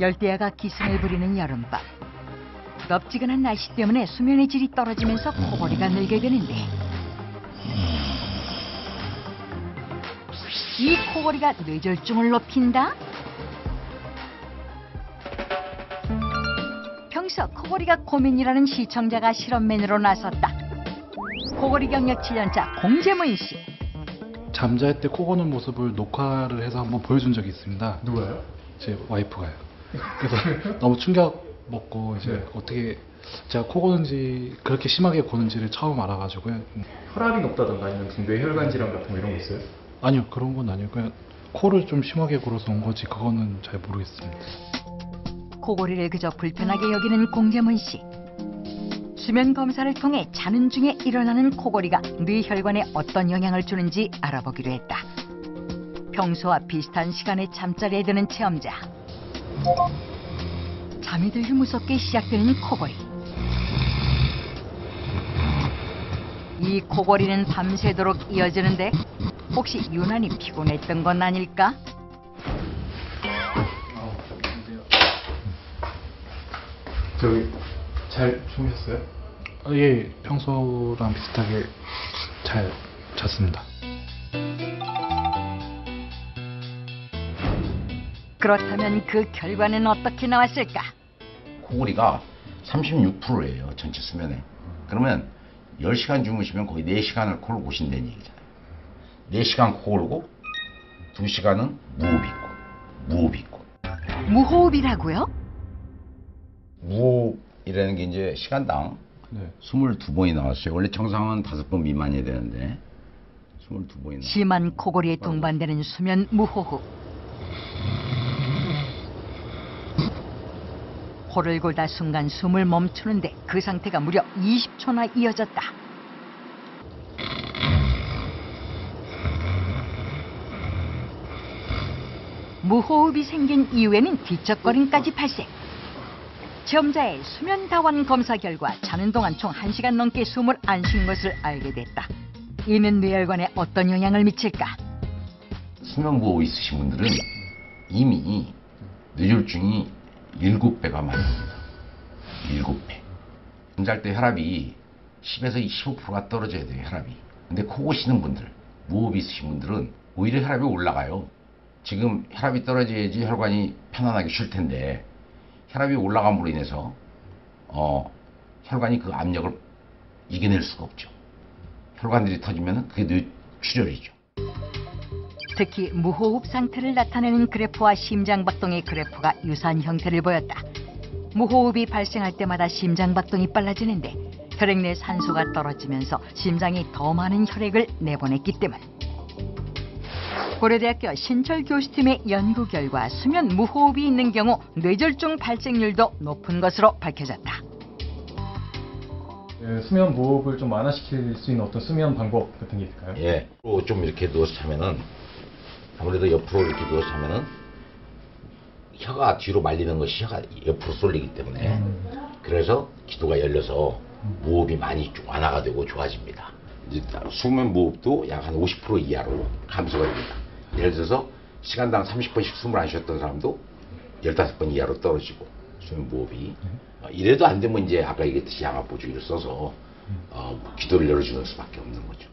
열대야가 기승을 부리는 여름밤. 덥지근한 날씨 때문에 수면의 질이 떨어지면서 코골이가 늘게 되는데 이 코골이가 뇌졸중을 높인다? 평소 코골이가 고민이라는 시청자가 실험맨으로 나섰다. 코골이 경력 7년차 공재문 씨. 잠잘 때 코 고는 모습을 녹화를 해서 한번 보여준 적이 있습니다. 누가요? 제 와이프가요. 그래서 너무 충격 먹고 이제 네. 어떻게 제가 코 고는지 그렇게 심하게 고는지를 처음 알아가지고요. 혈압이 높다던가 아니면 뇌 혈관 질환 같은 거 이런 거 있어요? 아니요, 그런 건 아니에요. 그냥 코를 좀 심하게 골아서 온 거지 그거는 잘 모르겠습니다. 코골이를 그저 불편하게 여기는 공재문 씨. 수면 검사를 통해 자는 중에 일어나는 코골이가 뇌 혈관에 어떤 영향을 주는지 알아보기로 했다. 평소와 비슷한 시간에 잠자리에 드는 체험자. 잠이 들기 무섭게 시작되는 코골이. 이 코골이는 밤새도록 이어지는데 혹시 유난히 피곤했던 건 아닐까? 저기 잘 주무셨어요? 예, 평소랑 비슷하게 잘 잤습니다. 그렇다면 그 결과는 어떻게 나왔을까? 코골이가 36%예요 전체 수면에. 그러면 10시간 주무시면 거의 4시간을 코를 고신다는 얘기잖아요. 4시간 코 골고 2시간은 무호흡 있고 무호흡 있고. 무호흡이라고요? 무호흡이라는 게 이제 시간당 네. 22번이 나왔어요. 원래 정상은 5번 미만이어야 되는데 22번이 나왔어요. 심한 코골이에 동반되는 수면 무호흡. 코를 골다 순간 숨을 멈추는데 그 상태가 무려 20초나 이어졌다. 무호흡이 생긴 이후에는 뒤척거림까지 발생. 체험자의 수면 다원 검사 결과 자는 동안 총 1시간 넘게 숨을 안 쉰 것을 알게 됐다. 이는 뇌혈관에 어떤 영향을 미칠까? 수면 무호흡 있으신 분들은 이미 뇌졸중이 7배가 많습니다. 7배. 잠잘 때 혈압이 10에서 25%가 떨어져야 돼요, 혈압이. 근데 코 고시는 분들, 무호흡이 있으신 분들은 오히려 혈압이 올라가요. 지금 혈압이 떨어져야지 혈관이 편안하게 쉴 텐데 혈압이 올라감으로 인해서 혈관이 그 압력을 이겨낼 수가 없죠. 혈관들이 터지면 그게 뇌출혈이죠. 특히 무호흡 상태를 나타내는 그래프와 심장박동의 그래프가 유사한 형태를 보였다. 무호흡이 발생할 때마다 심장박동이 빨라지는데 혈액 내 산소가 떨어지면서 심장이 더 많은 혈액을 내보냈기 때문. 고려대학교 신철교수팀의 연구 결과 수면 무호흡이 있는 경우 뇌졸중 발생률도 높은 것으로 밝혀졌다. 네, 수면 무호흡을 좀 완화시킬 수 있는 어떤 수면 방법 같은 게 있을까요? 예. 좀 이렇게 누워서 자면은 아무래도 옆으로 이렇게 누워서 자면은 혀가 뒤로 말리는 것이 혀가 옆으로 쏠리기 때문에 그래서 기도가 열려서 무호흡이 많이 완화가 되고 좋아집니다. 이제 수면 무호흡도 약 한 50% 이하로 감소가 됩니다. 예를 들어서 시간당 30번씩 숨을 안 쉬었던 사람도 15번 이하로 떨어지고 수면 무호흡이 이래도 안 되면 이제 아까 얘기했듯이 양압보조기를 써서 기도를 열어주는 수밖에 없는 거죠.